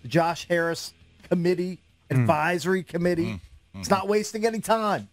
the Josh Harris committee, advisory committee. It's not wasting any time.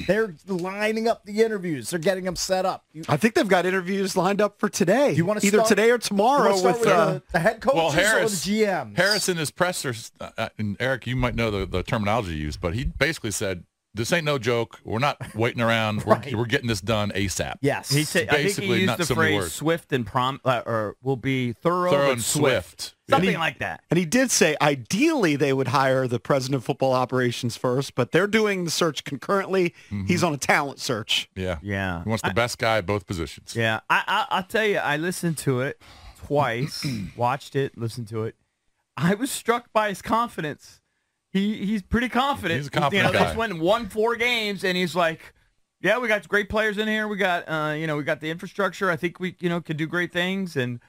They're lining up the interviews. They're getting them set up. I think they've got interviews lined up for today. You want to either today or tomorrow with the head coaches or the GMs? Harris in his pressers, and Eric, you might know the terminology used, but he basically said, "This ain't no joke. We're not waiting around. Right. We're getting this done ASAP." Yes, he said. I think he used the phrase "swift and or will be thorough and swift." Something like that. And he did say ideally they would hire the president of football operations first, but they're doing the search concurrently. He's on a talent search. Yeah. Yeah. He wants the best guy at both positions. Yeah. I'll tell you, I listened to it twice, watched it, listened to it. I was struck by his confidence. He's pretty confident. He's a confident guy. They just went and won 4 games, and he's like, yeah, we got great players in here. We got, we got the infrastructure. I think we, can do great things. And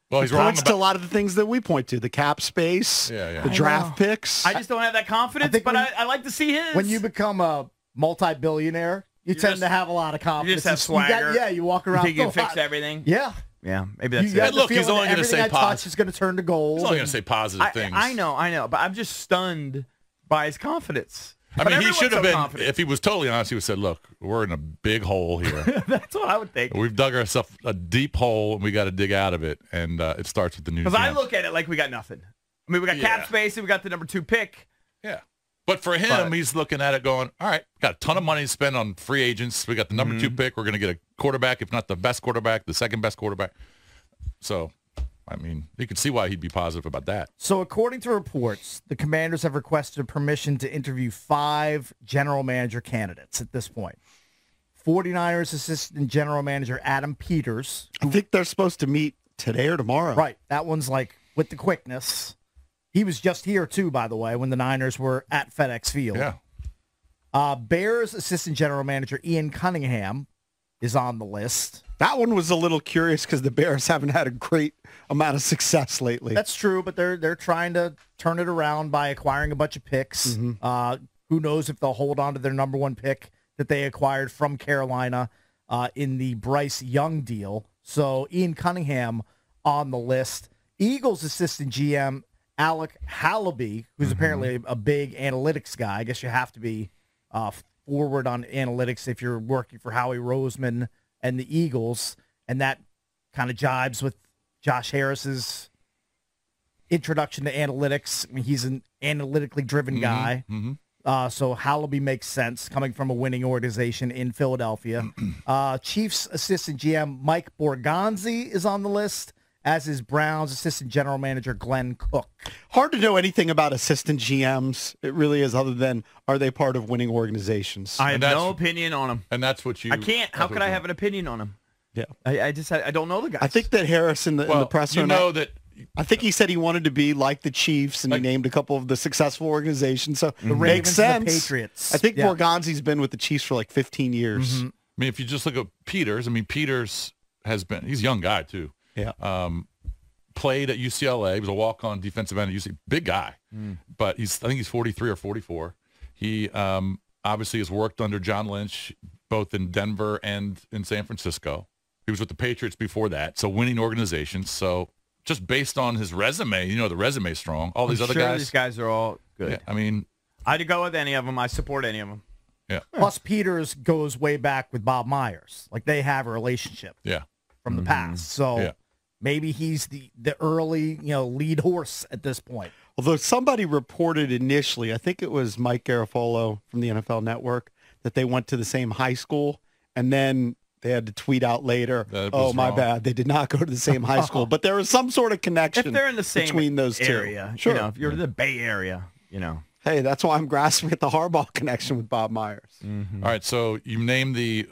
well, he's He wrong points to a lot of the things that we point to, the cap space, the draft picks. I just don't have that confidence, but I like to see his. When you become a multi-billionaire, you tend to have a lot of confidence. You just have swagger. You walk around. You think you can fix everything? Yeah. Yeah, maybe that's it. Look, he's only going to say positive. Is going to turn to gold. He's only going to say positive things. I know, but I'm just stunned by his confidence. I mean, he should have been, if he was totally honest, he would have said, look, we're in a big hole here. That's what I would think. We've dug ourselves a deep hole, and we got to dig out of it, and it starts with the new. Because I look at it like we got nothing. I mean, we got cap space, and we got the number 2 pick. Yeah. But for him, he's looking at it going, all right, got a ton of money to spend on free agents. We got the number 2 pick. We're going to get a quarterback, if not the best quarterback, the second best quarterback. So, I mean, you can see why he'd be positive about that. So according to reports, the Commanders have requested permission to interview 5 general manager candidates at this point. 49ers assistant general manager Adam Peters. I think they're supposed to meet today or tomorrow. Right. That one's like with the quickness. He was just here, too, by the way, when the Niners were at FedEx Field. Yeah. Bears assistant general manager Ian Cunningham is on the list. That one was a little curious because the Bears haven't had a great amount of success lately. That's true, but they're trying to turn it around by acquiring a bunch of picks. Who knows if they'll hold on to their number 1 pick that they acquired from Carolina in the Bryce Young deal. So Ian Cunningham on the list. Eagles assistant GM Alec Hallaby, who's apparently a big analytics guy. I guess you have to be forward on analytics if you're working for Howie Roseman and the Eagles, and that kind of jibes with Josh Harris's introduction to analytics. I mean, he's an analytically driven guy. So Hallaby makes sense coming from a winning organization in Philadelphia. Chiefs assistant GM Mike Borgonzi is on the list, as is Browns assistant general manager Glenn Cook. Hard to know anything about assistant GMs. It really is, other than are they part of winning organizations? I have no opinion on them. And that's what you... I can't. How could I have an opinion on them? Yeah. I don't know the guys. I think that Harris in the presser... I think he said he wanted to be like the Chiefs, and he named a couple of the successessive organizations. So the makes sense. And the Patriots. I think Borgonzi's been with the Chiefs for like 15 years. I mean, if you just look at Peters, Peters has been... He's a young guy, too. Yeah. Played at UCLA. He was a walk-on defensive end at UCLA. Big guy. But I think he's 43 or 44. He obviously has worked under John Lynch, both in Denver and in San Francisco. He was with the Patriots before that. So winning organizations. So just based on his resume, the resume's strong. All these other guys. These guys are all good. Yeah, I mean, I'd go with any of them. I support any of them. Yeah. Plus, Peters goes way back with Bob Myers. Like, they have a relationship. Yeah. From the past. So maybe he's the early, lead horse at this point. Although somebody reported initially, I think it was Mike Garafolo from the NFL Network, that they went to the same high school, and then they had to tweet out later, oh, my bad, they did not go to the same high school. But there was some sort of connection if they're in the same between those area, two. Sure. If you're in the Bay Area, Hey, that's why I'm grasping at the Harbaugh connection with Bob Myers. All right, so you named the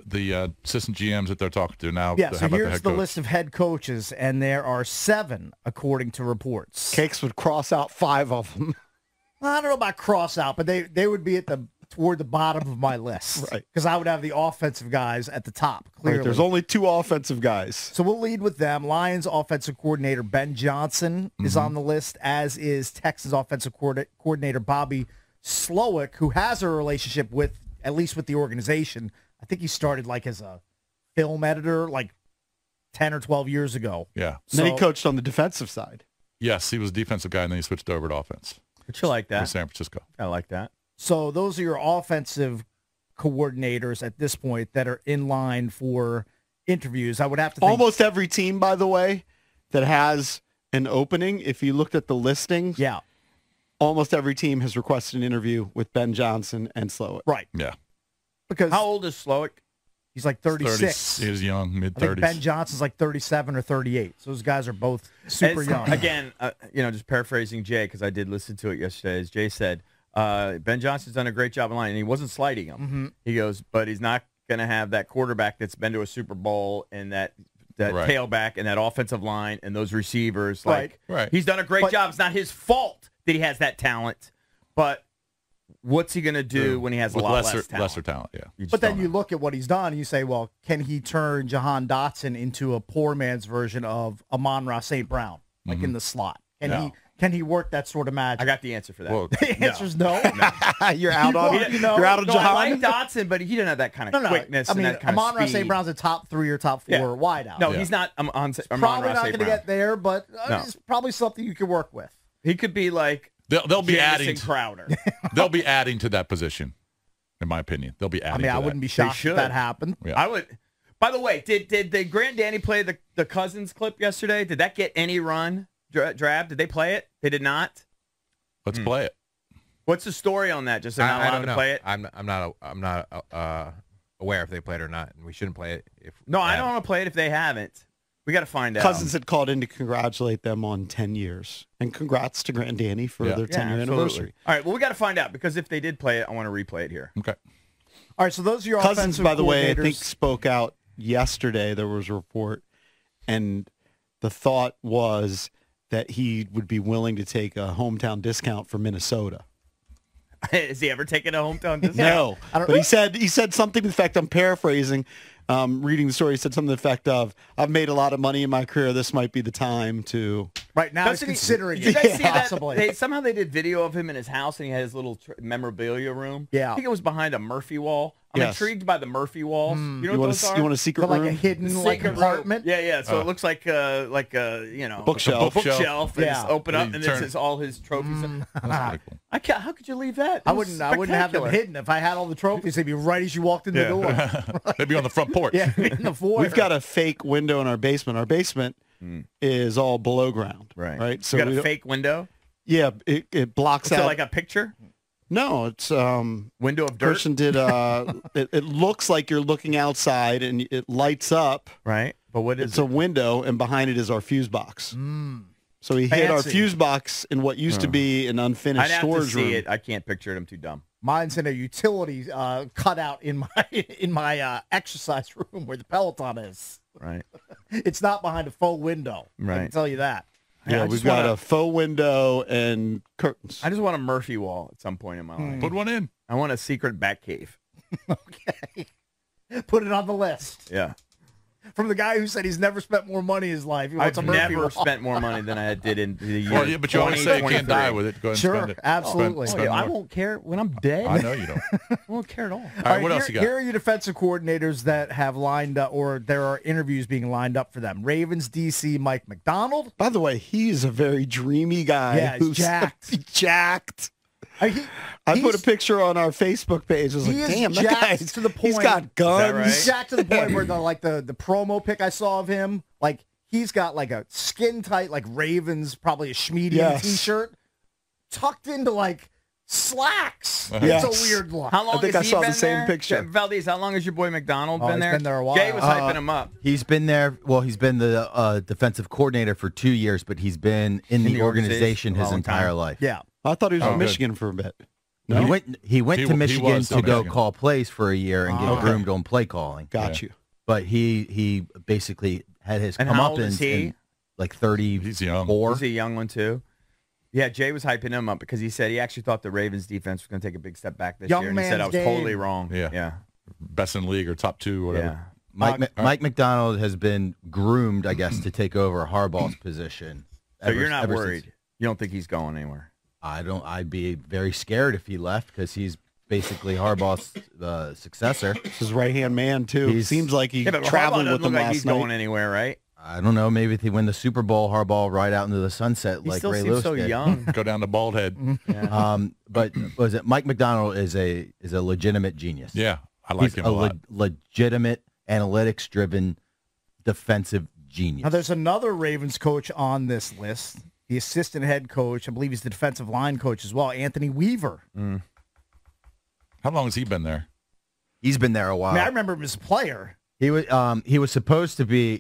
assistant GMs that they're talking to now. Yeah, so here's the list of head coaches, and there are 7, according to reports. Cakes would cross out 5 of them. I don't know about cross out, but they would be toward the bottom of my list. Right. Because I would have the offensive guys at the top, clearly. Right, there's only 2 offensive guys. So we'll lead with them. Lions offensive coordinator Ben Johnson is on the list, as is Texans offensive coordinator Bobby Slowick, who has a relationship with, at least with the organization. I think he started like as a film editor like 10 or 12 years ago. Yeah. And then he coached on the defensive side. Yes, he was a defensive guy, and then he switched over to offense. But you like In that? San Francisco. I like that. So those are your offensive coordinators at this point that are in line for interviews. I would have to think Almost every team, by the way, that has an opening, if you looked at the listings, yeah, almost every team has requested an interview with Ben Johnson and Slowick. right. Yeah. Because How old is Slowick? he's like 36. He is young, I think mid-30s. Ben Johnson's like 37 or 38. So those guys are both super It's- young. Again, just paraphrasing Jay, because I did listen to it yesterday. As Jay said, Ben Johnson's done a great job in line, and he wasn't slighting him. Mm-hmm. He goes, but he's not going to have that quarterback that's been to a Super Bowl and that Right. tailback and that offensive line and those receivers. Like, Right. he's done a great But- job. It's not his fault that he has that talent, but what's he going to do when he has a With lot lesser talent, yeah. You just But then don't you know. look at what he's done, and you say, well, can he turn Jahan Dotson into a poor man's version of Amon-Ra St. Brown, like in the slot? Can he work that sort of magic? I got the answer for that. Well, The answer's no. You're out on You know, you're out of No, Jahan. I like Dotson, but he didn't have that kind of No. quickness I mean, and that kind of Amon-Ra speed. St. Brown's a top 3 or top 4 Yeah. wideout. No, Yeah. he's not on probably Amon-Ra not St. going to Brown. get there, but No. it's probably something you can work with. He could be like They'll be Jamison adding. Crowder. They'll be adding to that position, in my opinion. They'll be I adding. mean, to I that. wouldn't be shocked should. if that happened. Yeah. I would. By the way, did the Grand Danny play the Cousins clip yesterday? Did that get any run? Drab? Did they play it? They did not. Let's play it. What's the story on that? Just they're not I allowed don't to know. play it. I'm not aware if they played or not, and we shouldn't play it. If No, I they don't want to play it if they haven't. We got to find out. Cousins had called in to congratulate them on 10 years. And congrats to Grand Danny for Yeah. their 10-year absolutely. anniversary. All right. Well, we got to find out because if they did play it, I want to replay it here. Okay. All right, so those are your Cousins, offensive by the way, I coordinators. think spoke out yesterday. There was a report, and the thought was that he would be willing to take a hometown discount for Minnesota. Has he ever taken a hometown discount? No, I don't- but he said something to the effect, I'm paraphrasing, reading the story, he said something to the effect of, I've made a lot of money in my career. This might be the time to... Right now, he's Doesn't he- considering Did you it, guys see that? possibly. Somehow they did video of him in his house, and he had his little memorabilia room. Yeah. I think it was behind a Murphy wall. I'm Yes. intrigued by the Murphy walls. You know You what want those a, are? you want a secret But like room? a hidden like Secret room. compartment. Yeah. So it looks like a Bookshelf. bookshelf. And Yeah. just open up, You and turn- this is all his trophies. That's pretty cool. I can't. How could you leave that? I wouldn't have them Spectacular. hidden. If I had all the trophies, they'd be right as you walked in the door. They'd be on the front porch. Yeah, in the foyer. We've got a fake window in our basement. Our basement is all below ground. Right. So you got we a don't- fake window. Yeah, it blocks So out. like a picture No, it's window of dirt. person did it looks like you're looking outside and it lights up. Right. But what is It's a window and behind it is our fuse box. So he hid our Fancy. fuse box in what used to be an unfinished I'd have to storage see room. it. I can't picture it. I'm too dumb. Mine's in a utility cutout in my exercise room where the Peloton is. Right. It's not behind a faux window. I Right. can tell you that. Yeah, I we've just got wanna- a faux window and curtains. I just want a Murphy wall at some point in my life. Put one in. I want a secret bat cave. Okay. Put it on the list. Yeah. From the guy who said he's never spent more money in his life. He wants I've a Murphy never wall. spent more money than I did in the year. Well, yeah, but you always say you can't 2023. die with it. Go ahead and Sure, spend it. absolutely. Spend I more. won't care when I'm dead. I know you don't. I won't care at all. All right, what else you got? Here are your defensive coordinators that have lined up, or there are interviews being lined up for them. Ravens DC Mike McDonald. By the way, he's a very dreamy guy. Yeah, he's jacked. jacked. He I put a he's- picture on our Facebook page. I was He like, is damn, that jacked guy's to the He's point- got guns. right? He's jacked to the point where the promo pic I saw of him, like he's got like a skin tight like Ravens, probably a Schmedian Yes. t-shirt, tucked into like slacks. Yes. It's a weird look. How long I think has I he saw the been same there? picture. Valdez, how long has your boy McDonald Oh, been he's there? been there a while. Jay was hyping him up. He's been there. Well, he's been the defensive coordinator for 2 years, but he's been in the organization a his long entire time. life. Yeah. I thought he was Oh, in good. Michigan for a bit. He went He to Michigan was to in go Michigan. call plays for a year and get Okay. groomed on play calling. Got you. But he basically had his And how old comeuppance is he? in like 34. He's young. He's a young one too. Yeah, Jay was hyping him up because he said he actually thought the Ravens defense was going to take a big step back this Young year, and he said I man's was totally game. wrong. Yeah. Yeah. Best in league or top 2 or whatever. Yeah. Mike McDonald has been groomed, I guess, to take over Harbaugh's position. So you're not ever worried. since- You don't think he's going anywhere. I'd be very scared if he left because he's basically Harbaugh's successor. His right-hand man, too. He's- Seems like he Yeah, but traveled Harbaugh with doesn't him look like last he's night. going anywhere, right? I don't know. Maybe if they win the Super Bowl, Harbaugh ride out into the sunset He like still Ray seems Lewis so did. young. Go down to bald head. Yeah. But was it Mike McDonald is a legitimate genius. Yeah, I like He's him a lot. Legitimate, analytics-driven defensive genius. Now, there's another Ravens coach on this list, the assistant head coach. I believe he's the defensive line coach as well, Anthony Weaver. How long has he been there? He's been there a while. I mean, I remember him as a player. He was supposed to be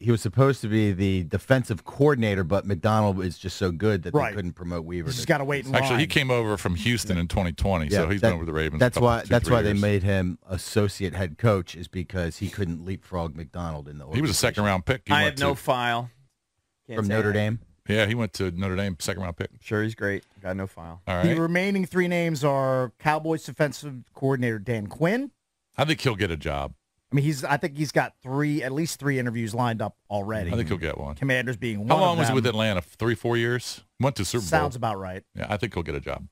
the defensive coordinator, but McDonald is just so good that Right. they couldn't promote Weaver. He's just got to wait in line. Actually, he came over from Houston in 2020, so he's been over the Ravens. That's why. That's why they years. made him associate head coach, is because he couldn't leapfrog McDonald in the. He was a second-round pick. He I went have no to- file. Can't from say Notre I- Dame. Yeah, he went to Notre Dame, second-round pick. Sure, he's great. Got no file. All The right. remaining three names are Cowboys defensive coordinator Dan Quinn. I think he'll get a job. I mean, I think he's got at least three interviews lined up already. I think he'll get one. Commanders being one. How long of was he them. with Atlanta? 3-4 years? Went to Super Bowl. Sounds about right. Yeah, I think he'll get a job.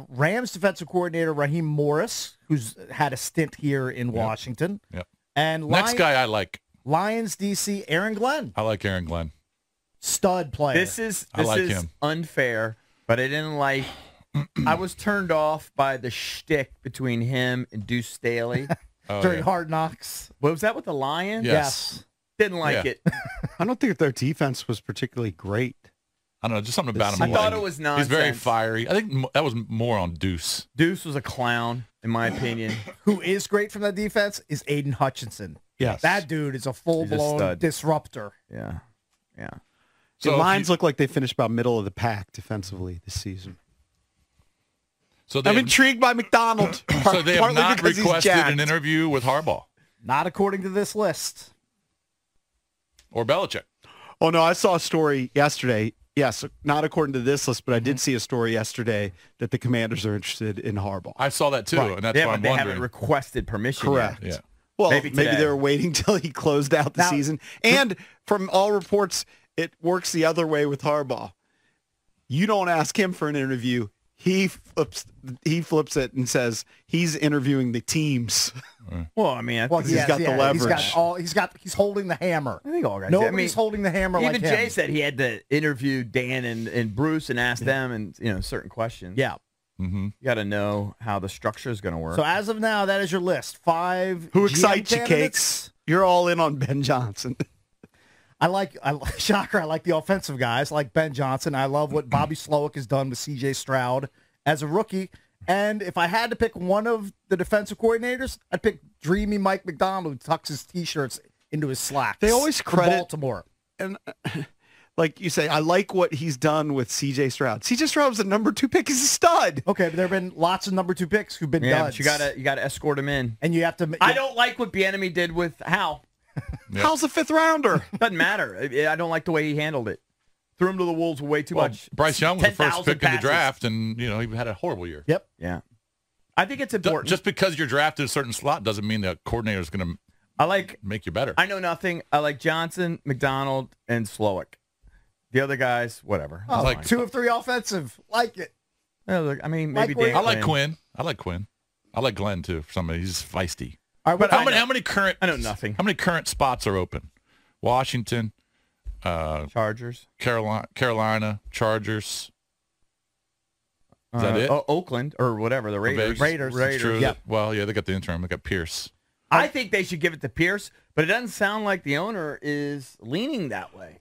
Rams defensive coordinator Raheem Morris, who's had a stint here in Washington. Yep. And Next guy I like. Lions DC Aaron Glenn, I like Aaron Glenn. stud player. This is I like is him. unfair, but I didn't like. I was turned off by the shtick between him and Deuce Staley. Oh, during yeah. Hard Knocks. What was that with the Lions? Yes. Didn't like Yeah. it. I don't think their defense was particularly great. I don't know, just something about him. I thought like- it was He's very nonsense. fiery. I think that was more on Deuce. Deuce was a clown, in my opinion. Who is great from that defense is Aiden Hutchinson. Yes. That dude is a full-blown stud. disruptor. Yeah. Yeah. The if Lions you- look like they finished about middle of the pack defensively this season. So they I'm have, intrigued by McDonald. so they have partly not because he's requested jacked. an interview with Harbaugh Not according to this list. or Belichick. Oh, no, I saw a story yesterday. Yes, not according to this list, but I did see a story yesterday that the Commanders are interested in Harbaugh. I saw that too, and that's Yeah, why but I'm they wondering. haven't requested permission Correct. yet. Yeah. Well, Maybe maybe today. they were waiting till he closed out the Now- season. And from all reports, it works the other way with Harbaugh. You don't ask him for an interview. He flips it and says he's interviewing the teams. Well, I mean, I Well, think he's got the leverage. He's holding the hammer. I think all guys. I Nobody's mean, holding the hammer even like Jay him. said he had to interview Dan and Bruce and ask them and certain questions. Yeah. Mm-hmm. You got to know how the structure is going to work. So as of now, that is your list. 5 Who GM excites you, candidates. Cakes? You're all in on Ben Johnson. Shocker, I like the offensive guys. I like Ben Johnson. I love what Bobby Slowick has done with C.J. Stroud as a rookie. And if I had to pick one of the defensive coordinators, I'd pick dreamy Mike McDonald, who tucks his T-shirts into his slacks. They always for credit- Baltimore. And like you say, I like what he's done with C.J. Stroud. C.J. Stroud was the number 2 pick. He's a stud. Okay, but there have been lots of number 2 picks who've been yeah, duds. but you got to escort him in. And you have to. I don't like what Bieniemy did with Hal. Yeah. How's a 5th rounder? Doesn't matter. I don't like the way he handled it. Threw him to the wolves way too much. Bryce Young was the first 10,000 pick in the passes. draft, and he had a horrible year. Yep. Yeah. I think it's important. Just because you're drafted a certain slot doesn't mean the coordinator is going to I like. make you better. I know nothing. I like Johnson, McDonald, and Slowick. The other guys, whatever. Oh, like- 2 of 3 offensive. Like it. Yeah, look, I mean, maybe Like Dan I like Quinn. Quinn. I like Quinn. I like Glenn too. For somebody, he's feisty. All right, But what- I know- How many current? I know nothing. How many current spots are open? Washington, Chargers. Carolina, Chargers. Is that it? Oakland or whatever. The Raiders. Vegas? It's true. Yep. Well, yeah, they got the interim. They got Pierce. I think they should give it to Pierce, but it doesn't sound like the owner is leaning that way.